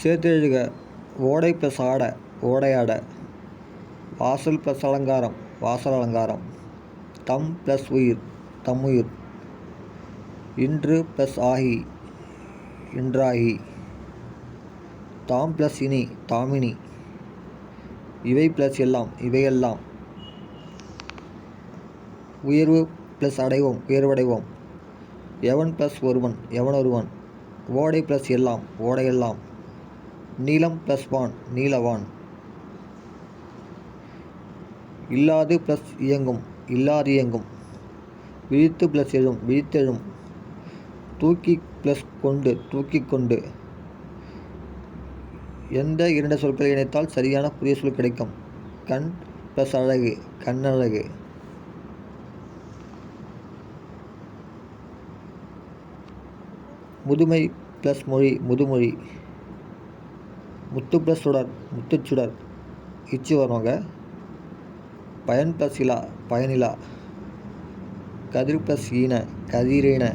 சேர்த்து எழுதுக. ஓடை ப்ளஸ் ஆட ஓடையாட. வாசல் ப்ளஸ் அலங்காரம் வாசல் அலங்காரம். தம் ப்ளஸ் உயிர் தம்முயிர். இன்று ப்ளஸ் ஆகி இன்றாகி. தாம் ப்ளஸ் இனி தாமினி. இவை ப்ளஸ் எல்லாம் இவையெல்லாம். உயர்வு ப்ளஸ் அடைவோம் உயர்வடைவோம். எவன் ப்ளஸ் ஒருவன் எவனொருவன். ஓடை ப்ளஸ் எல்லாம் ஓடையெல்லாம். நீலம் ப்ளஸ் வான் நீலவான். இல்லாது ப்ளஸ் இயங்கும் இல்லாதியங்கும். விழித்து ப்ளஸ் எழும் விழித்தெழும். தூக்கி ப்ளஸ் கொண்டு தூக்கிக் கொண்டு. எந்த இரண்டு சொற்களை இணைத்தால் சரியான புதிய சொல் கிடைக்கும்? கண் ப்ளஸ் அழகு கண்ணழகு. முதுமை ப்ளஸ் மொழி முதுமொழி. முத்து ப்ளஸ் சுடர் முத்துச்சுடர். இச்சு வருவாங்க. பயன் ப்ளஸ் இலா பயனிலா. கதிர் ப்ளஸ் ஈன கதிரீன.